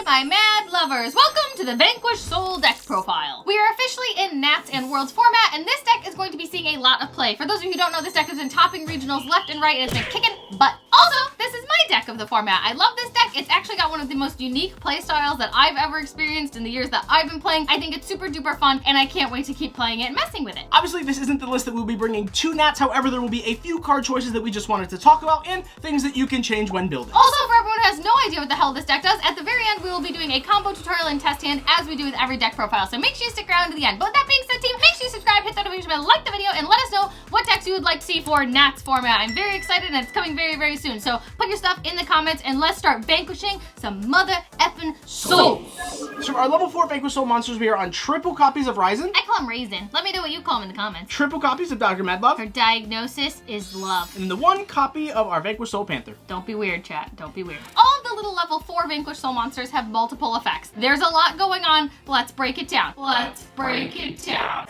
my mad lovers! Welcome to the Vanquish Soul deck profile. We are officially in Nats and Worlds format, and this deck is going to be seeing a lot of play. For those of you who don't know, this deck has been topping regionals left and right, and it's been kicking butt. Also, this is my deck of the format. I love this deck. It's actually got one of the most unique play styles that I've ever experienced in the years that I've been playing. I think it's super duper fun, and I can't wait to keep playing it and messing with it. Obviously, this isn't the list that we'll be bringing to Nats. However, there will be a few card choices that we just wanted to talk about and things that you can change when building. Also, for everyone who has no idea what the hell this deck does, at the very end, we will be doing a combo tutorial and test hand as we do with every deck profile. So make sure you stick around to the end. But with that being said, team, make sure you subscribe, hit that notification bell, like the video, and let us know what decks you would like to see for Nats format. I'm very excited, and it's coming very, very soon. So put your stuff in the comments, and let's start vanquishing some mother effing souls. So for our level 4 Vanquish Soul monsters, we are on triple copies of Ryzen. I call him Raisin. Let me know what you call him in the comments. Triple copies of Dr. Madlove. Her diagnosis is love. And the 1 copy of our Vanquish Soul Panther. Don't be weird, chat. Don't be weird. All of the little level 4 Vanquish Soul monsters have multiple effects. There's a lot going on. Let's break it down. Let's break it down.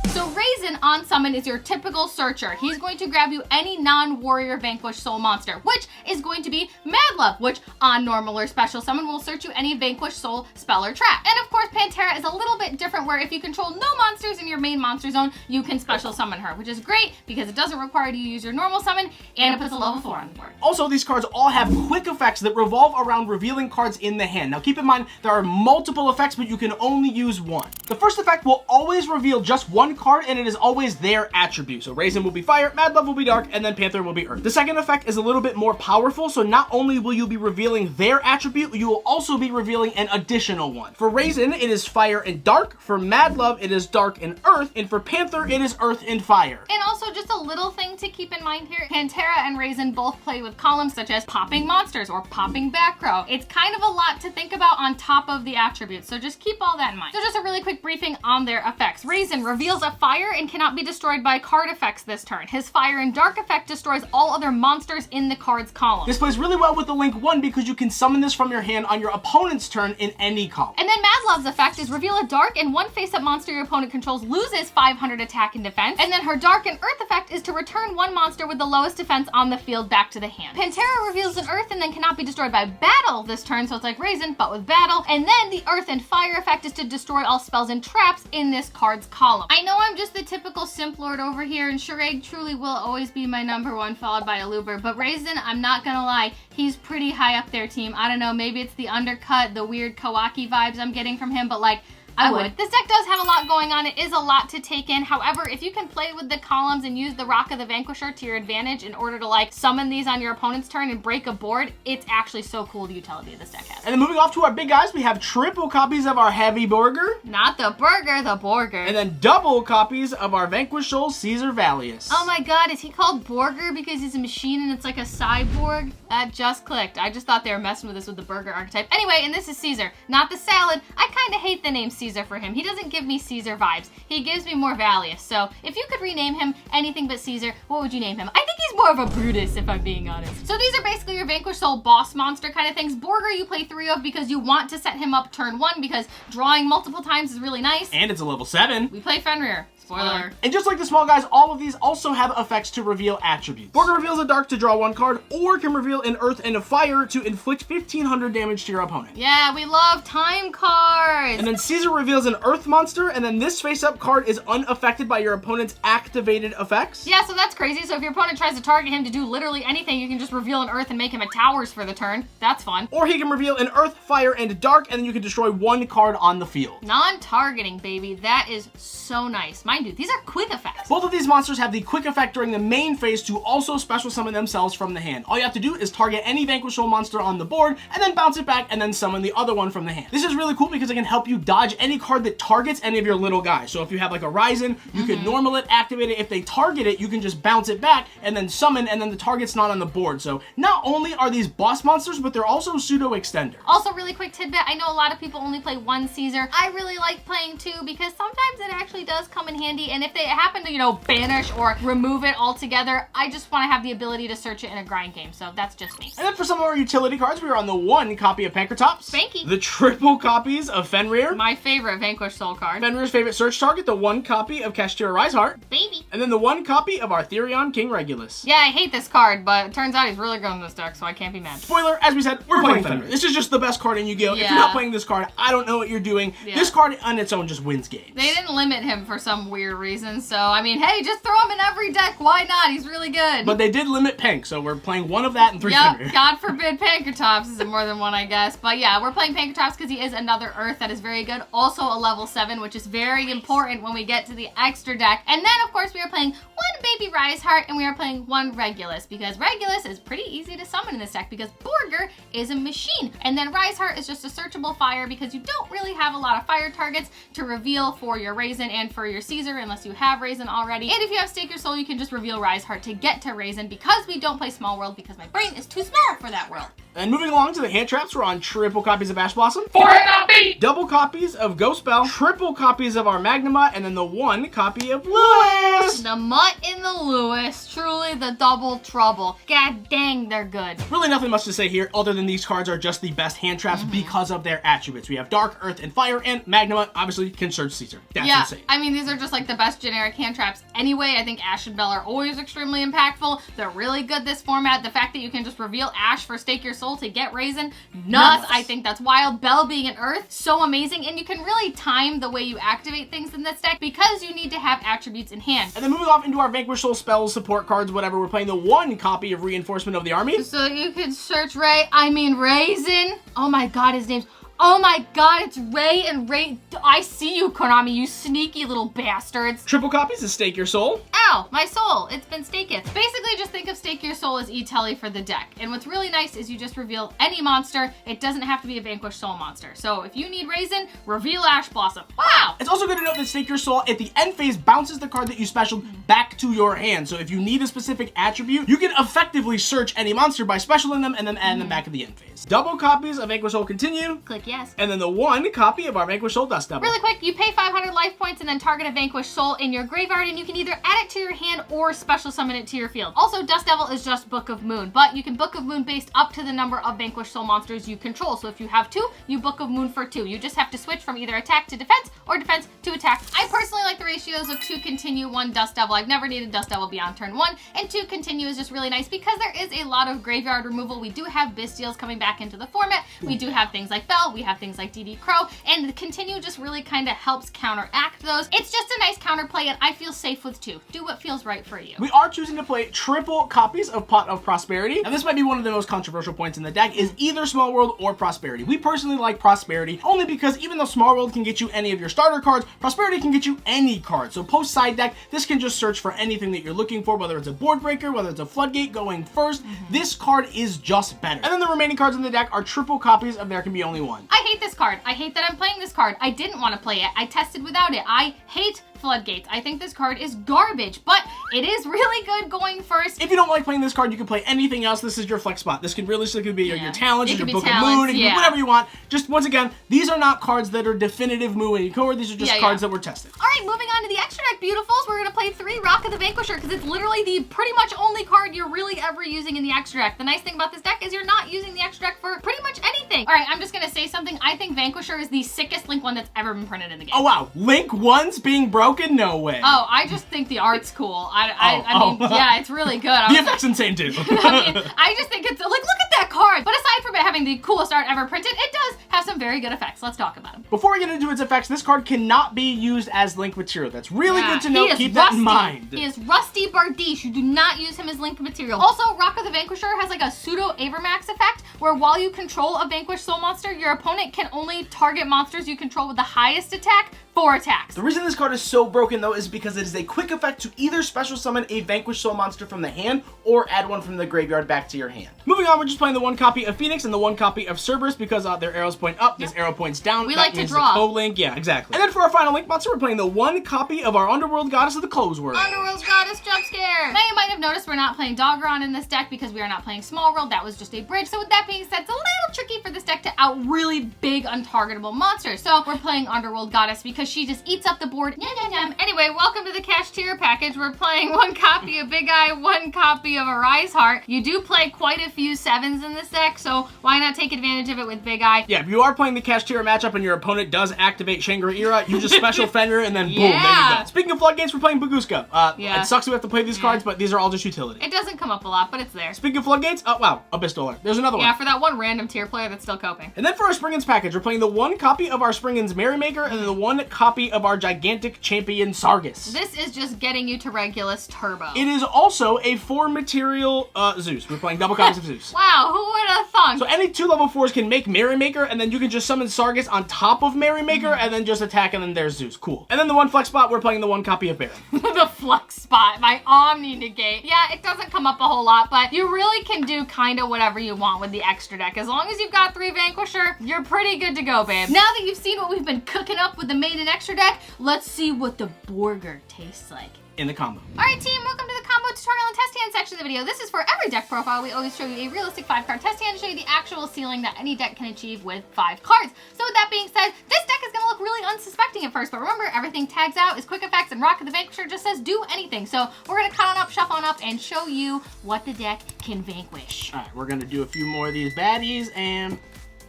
So Raisin on summon is your typical searcher. He's going to grab you any non-warrior Vanquish Soul monster, which is going to be Madlove, which on normal or special summon will search you any Vanquish Soul spell or trap. And of course, Pantera is a little bit different, where if you control no monsters in your main monster zone, you can special summon her, which is great because it doesn't require you to use your normal summon, and it puts a level 4 on the board. Also, these cards all have quick effects that revolve around revealing cards in the hand. Now keep in mind, there are multiple effects, but you can only use one. The first effect will always reveal just one card, and it is always their attribute. So Raisin will be fire, Madlove will be dark, and then Panther will be earth. The second effect is a little bit more powerful, so not only will you be revealing their attribute, you will also be revealing an additional one. For Raisin, it is fire and dark. For Madlove, it is dark and earth. And for Panther, it is earth and fire. And also, just a little thing to keep in mind here, Pantera and Raisin both play with columns such as popping monsters or popping back row. It's kind of a lot to think about on top of the attributes, so just keep all that in mind. So just a really quick briefing on their effects. Raisin reveals a fire and cannot be destroyed by card effects this turn. His fire and dark effect destroys all other monsters in the card's column. This plays really well with the Link 1 because you can summon this from your hand on your opponent's turn in any column. And then Madlove's effect is reveal a dark and one face-up monster your opponent controls loses 500 attack and defense. And then her dark and earth effect is to return one monster with the lowest defense on the field back to the hand. Pantera reveals an earth and then cannot be destroyed by battle this turn, so it's like Raisin, but with battle. And then the earth and fire effect is to destroy all spells and traps in this card's column. I know I'm just the typical Simp Lord over here, and Shureg truly will always be my #1, followed by Aluber, but Raisin, I'm not gonna lie, he's pretty high up there, team. I don't know, maybe it's the undercut, the weird Kawaki vibes I'm getting from him, but like, I would. This deck does have a lot going on. It is a lot to take in. However, if you can play with the columns and use the Rock of the Vanquisher to your advantage in order to like summon these on your opponent's turn and break a board, it's actually so cool the utility this deck has. And then moving off to our big guys, we have triple copies of our Heavy Burger. Not the burger, the Borger. And then double copies of our Vanquish Soul Caesar Valius. Oh my god, is he called Borger because he's a machine and it's like a cyborg? That just clicked. I just thought they were messing with us with the burger archetype. Anyway, and this is Caesar, not the salad. I kind of hate the name Caesar for him. He doesn't give me Caesar vibes. He gives me more Valius. So if you could rename him anything but Caesar, what would you name him? I think he's more of a Brutus, if I'm being honest. So these are basically your Vanquish Soul boss monster kind of things. Borger you play 3 of because you want to set him up turn 1 because drawing multiple times is really nice. And it's a level 7. We play Fenrir. Spoiler. And just like the small guys, all of these also have effects to reveal attributes. Borger reveals a dark to draw 1 card, or can reveal an earth and a fire to inflict 1,500 damage to your opponent. Yeah, we love time cards. And then Caesar reveals an earth monster, and then this face-up card is unaffected by your opponent's activated effects. Yeah, so that's crazy. So if your opponent tries to target him to do literally anything, you can just reveal an earth and make him a towers for the turn. That's fun. Or he can reveal an earth, fire, and dark, and then you can destroy 1 card on the field. Non-targeting, baby. That is so nice. Mind you, these are quick effects. Both of these monsters have the quick effect during the main phase to also special summon themselves from the hand. All you have to do is target any Vanquish Soul monster on the board, and then bounce it back, and then summon the other one from the hand. This is really cool because it can help you dodge any card that targets any of your little guys. So if you have like a Ryzen, you can normal it, activate it. If they target it, you can just bounce it back, and then summon, and then the target's not on the board. So not only are these boss monsters, but they're also pseudo extenders. Also, really quick tidbit, I know a lot of people only play 1 Caesar. I really like playing 2 because sometimes it actually does come in handy handy. And if they happen to, you know, banish or remove it altogether, I just want to have the ability to search it in a grind game. So that's just me. And then for some of our utility cards, we are on the 1 copy of Pankratops. Spanky. The triple copies of Fenrir. My favorite Vanquish Soul card. Fenrir's favorite search target, the 1 copy of Kashtira Riseheart. Baby. And then the 1 copy of Arthurion King Regulus. Yeah, I hate this card, but it turns out he's really good in this deck, so I can't be mad. Spoiler, as we said, we're playing Fenrir. This is just the best card in Yu-Gi-Oh! If you're not playing this card, I don't know what you're doing. Yeah. This card on its own just wins games. They didn't limit him for some weird reason, so I mean, hey, just throw him in every deck. Why not? He's really good. But they did limit Pank, so we're playing 1 of that and 3 Yep, Fenrir. God forbid Pankratops is more than 1, I guess. But yeah, we're playing Pankratops because he is another Earth that is very good. Also a level 7, which is very important when we get to the extra deck. And then, of course, we are playing 1 Baby Riseheart and we are playing 1 Regulus because Regulus is pretty easy to summon in this deck because Borger is a machine. And then Riseheart is just a searchable fire because you don't really have a lot of fire targets to reveal for your Raisin and for your Caesar unless you have Raisin already. And if you have Stake Your Soul, you can just reveal Riseheart to get to Raisin because we don't play Small World because my brain is too small for that world. And moving along to the hand traps, we're on triple copies of Ash Blossom. 4 copy! Double copies of Ghost Bell. Triple copies of our Magnemite. And then the 1 copy of Lewis. The Mutt in the Lewis, truly the double trouble. God dang, they're good. Really nothing much to say here other than these cards are just the best hand traps because of their attributes. We have Dark, Earth, and Fire, and Magnemite obviously can search Caesar. That's insane. I mean, these are just like the best generic hand traps anyway. I think Ash and Bell are always extremely impactful. They're really good this format. The fact that you can just reveal Ash for Stake Your Soul to get Raisin, nuts. I think that's wild. Bell being an Earth, so amazing. And you can really time the way you activate things in this deck because you need to have attributes in hand. And then moving off into our Vanquish Soul spells, support cards, whatever, we're playing the 1 copy of Reinforcement of the Army. So you can search Raisin. Oh my god, his name's... Oh my god, it's Ray and Ray. I see you, Konami, you sneaky little bastards. Triple copies of Stake Your Soul. Ow, my soul, it's been staketh. Basically, just think of Stake Your Soul as E-Telly for the deck. And what's really nice is you just reveal any monster. It doesn't have to be a Vanquish Soul monster. So if you need Raisin, reveal Ash Blossom. Wow! It's also good to note that Stake Your Soul at the end phase bounces the card that you specialed back to your hand. So if you need a specific attribute, you can effectively search any monster by specialing them and then add them back at the end phase. Double copies of Vanquish Soul Continue. Click yes. And then the 1 copy of our Vanquish Soul Dust Devil. Really quick, you pay 500 life points and then target a Vanquish Soul in your graveyard, and you can either add it to your hand or special summon it to your field. Also, Dust Devil is just Book of Moon, but you can Book of Moon based up to the number of Vanquish Soul monsters you control. So if you have 2, you Book of Moon for 2. You just have to switch from either attack to defense or defense to attack. I personally like the ratios of 2 Continue, 1 Dust Devil. I've never needed Dust Devil beyond turn 1, and 2 Continue is just really nice because there is a lot of graveyard removal. We do have Bystials coming back into the format. We do have things like Bell, we have things like DD Crow, and the Continue just really kind of helps counteract those. It's just a nice counterplay, and I feel safe with 2. Do what feels right for you. We are choosing to play triple copies of Pot of Prosperity. And this might be one of the most controversial points in the deck, is either Small World or Prosperity. We personally like Prosperity, only because even though Small World can get you any of your starter cards, Prosperity can get you any card. So post side deck, this can just search for anything that you're looking for, whether it's a board breaker, whether it's a floodgate going first. This card is just better. And then the remaining cards in the deck are triple copies of There Can Be Only One. I hate this card. I hate that I'm playing this card. I didn't want to play it. I tested without it. I hate Floodgates. I think this card is garbage, but it is really good going first. If you don't like playing this card, you can play anything else. This is your flex spot. This can realistically be your talents, your Book of Moon, it can be whatever you want. Just once again, these are not cards that are definitive Moon and Core. These are just cards that were tested. All right, moving on to the extra deck beautifuls. We're gonna play 3 Rock of the Vanquisher because it's literally the pretty much only card you're really ever using in the extra deck. The nice thing about this deck is you're not using the extra deck for pretty much anything. All right, I'm just gonna say something. I think Vanquisher is the sickest Link 1 that's ever been printed in the game. Oh wow, Link 1's being broken? No way. Oh, I just think the art's cool. I mean, yeah, it's really good. The effect's insane too. I mean, I just think it's like, look at that card. But aside from it having the coolest art ever printed, it does have some very good effects. Let's talk about them. Before we get into its effects, this card cannot be used as Link material. That's really good to know. Keep that in mind. He is Rusty Bardiche. You do not use him as Link material. Also, Rock of the Vanquisher has like a pseudo Avermax effect, where while you control a Vanquished Soul monster, your opponent can only target monsters you control with the highest attack 4 attacks. The reason this card is so broken though is because it is a quick effect to either special summon a Vanquished Soul monster from the hand or add one from the graveyard back to your hand. Moving on, we're just playing the 1 copy of Phoenix and the 1 copy of Cerberus because their arrows point up, this arrow points down. We that like to means draw. the co-link. Yeah, exactly. And then for our final link monster, we're playing the one copy of our Underworld Goddess of the Clothes World. Underworld Goddess jump scare. Now you might have noticed we're not playing Doggeron in this deck because we are not playing Small World. That was just a bridge. So with that being said, it's a little tricky for this deck to out really big untargetable monsters. So we're playing Underworld Goddess because she just eats up the board. Yum, yum, yum. Anyway, welcome to the Cash Tier package. We're playing one copy of Big Eye, one copy of Arise Heart. You do play quite a few 7s in this deck, so why not take advantage of it with Big Eye? Yeah, if you are playing the Cash Tier matchup and your opponent does activate Shangri-Ira, you just special Fenrir and then boom, there you go. Speaking of floodgates, we're playing Baguska. It sucks we have to play these cards, but these are all just utility. It doesn't come up a lot, but it's there. Speaking of floodgates, oh wow, Abyss Stoler. There's another one. Yeah, for that one random tier player that's still coping. And then for our Springens package, we're playing the one copy of our Springens Merrymaker and then the one copy of our Gigantic Champion Sargus. This is just getting you to Regulus Turbo. It is also a 4-material Zeus. We're playing double copies of Zeus. Wow, who would have thunk? So any 2 level 4s can make Merrymaker, and then you can just summon Sargus on top of Merrymaker, and then just attack, and then there's Zeus. Cool. And then the one flex spot, we're playing the one copy of Baron. The flex spot, my Omni Negate. Yeah, it doesn't come up a whole lot, but you really can do kind of whatever you want with the extra deck. As long as you've got 3 Vanquisher, you're pretty good to go, babe. Now that you've seen what we've been cooking up with the Maiden extra deck, let's see what the Borger tastes like. In the combo. Alright team, welcome to the combo tutorial and test hand section of the video. This is for every deck profile. We always show you a realistic 5-card test hand to show you the actual ceiling that any deck can achieve with 5 cards. So with that being said, this deck is going to look really unsuspecting at first, but remember, everything tags out is quick effects and Rock of the Vanquisher just says do anything. So we're going to cut on up, shuffle on up, and show you what the deck can vanquish. Alright, we're going to do a few more of these baddies and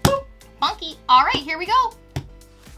boop. Funky. Alright, here we go.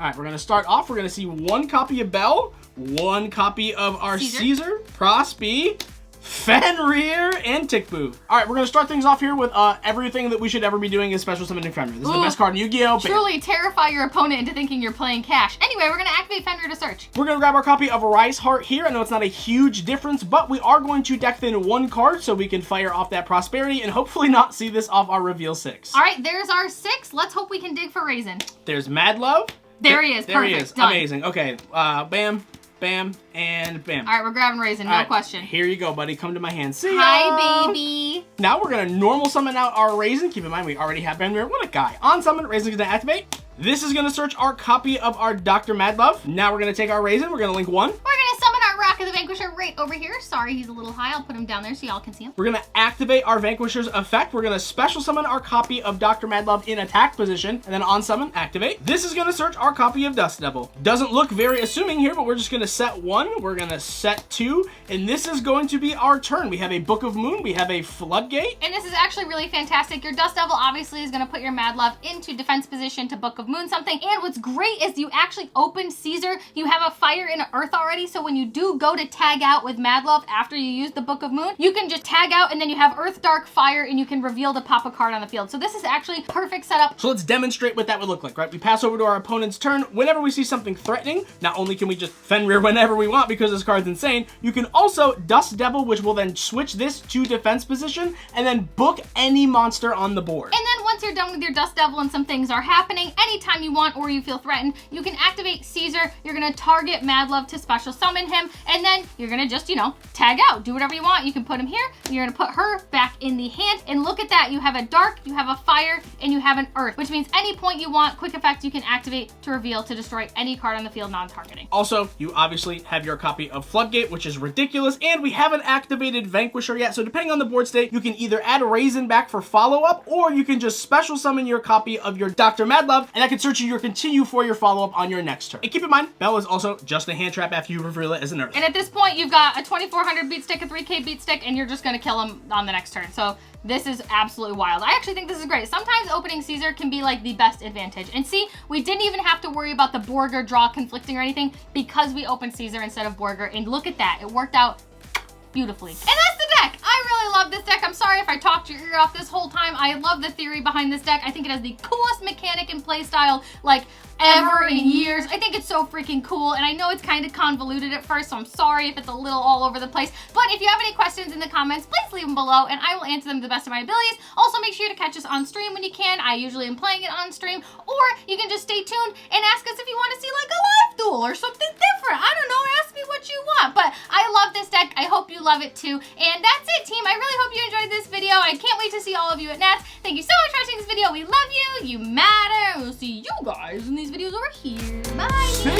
Alright, we're going to start off. We're going to see one copy of Belle, one copy of our Caesar, Prosby, Fenrir, and Tickboo. Alright, we're going to start things off here with everything that we should ever be doing is special summoning Fenrir. This is the best card in Yu-Gi-Oh! Truly terrify your opponent into thinking you're playing Cash. Anyway, we're going to activate Fenrir to search. We're going to grab our copy of Arise Heart here. I know it's not a huge difference, but we are going to deck thin 1 card so we can fire off that Prosperity and hopefully not see this off our Reveal 6. Alright, there's our 6. Let's hope we can dig for Raisin. There's Mad Love. There he is. There Perfect. he is. Done. Amazing. Okay, bam, bam, and bam. All right, we're grabbing Raisin, no question. Here you go, buddy. Come to my hand. See ya. Hi, baby. Now we're going to normal summon out our Raisin. Keep in mind, we already have Fenrir. What a guy. On summon, Raisin's going to activate. This is going to search our copy of our Dr. Madlove. Now we're going to take our Raisin. We're going to link 1. We're going to summon our Rock of the Vanquisher right over here. Sorry, he's a little high. I'll put him down there so y'all can see him. We're going to activate our Vanquisher's effect. We're going to special summon our copy of Dr. Madlove in attack position. And then on summon, activate. This is going to search our copy of Dust Devil. Doesn't look very assuming here, but we're just going to set 1. We're going to set 2. And this is going to be our turn. We have a Book of Moon. We have a Floodgate. And this is actually really fantastic. Your Dust Devil obviously is going to put your Madlove into defense position to Book of Moon something. And what's great is you actually open Caesar. You have a fire and an earth already. So when you do go to tag out with Madlove after you use the Book of Moon, you can just tag out and then you have Earth, Dark, Fire, and you can reveal to pop a card on the field. So this is actually perfect setup. So let's demonstrate what that would look like, right? We pass over to our opponent's turn. Whenever we see something threatening, not only can we just Fenrir whenever we want because this card's insane, you can also Dust Devil, which will then switch this to defense position and then book any monster on the board. And then once you're done with your Dust Devil and some things are happening, anytime you want or you feel threatened, you can activate Caesar. You're going to target Madlove to special summon him, and then you're going to just, you know, tag out. Do whatever you want. You can put him here. You're going to put her back in the hand, and look at that. You have a dark, you have a fire, and you have an earth, which means any point you want, quick effect you can activate to reveal to destroy any card on the field non-targeting. Also, you obviously have your copy of Floodgate, which is ridiculous, and we haven't activated Vanquisher yet, so depending on the board state, you can either add Raisin back for follow-up, or you can just special summon your copy of your Dr. Madlove, and that can search your continue for your follow-up on your next turn. And keep in mind, Belle is also just a hand trap after you reveal it as an earth. And at this point, you've got a 2400 beat stick, a 3k beat stick, and you're just going to kill him on the next turn. So this is absolutely wild. I actually think this is great. Sometimes opening Caesar can be like the best advantage. And see, we didn't even have to worry about the Borger draw conflicting or anything because we opened Caesar instead of Borger. And look at that. It worked out beautifully. And that's the deck. I really love this deck. I'm sorry if I talked your ear off this whole time. I love the theory behind this deck. I think it has the coolest mechanic and play style like ever in years. I think it's so freaking cool, and I know it's kind of convoluted at first, so I'm sorry if it's a little all over the place. But if you have any questions in the comments, please leave them below, and I will answer them to the best of my abilities. Also, make sure to catch us on stream when you can. I usually am playing it on stream, or you can just stay tuned and ask us if you want to see like a live duel or something different. I don't know, ask me what you want. But I love this deck. I hope you love it too. And that's it, team. I really hope you enjoyed this video. I can't can't wait to see all of you at Nats. Thank you so much for watching this video. We love you. You matter. We'll see you guys in these videos over here. Bye.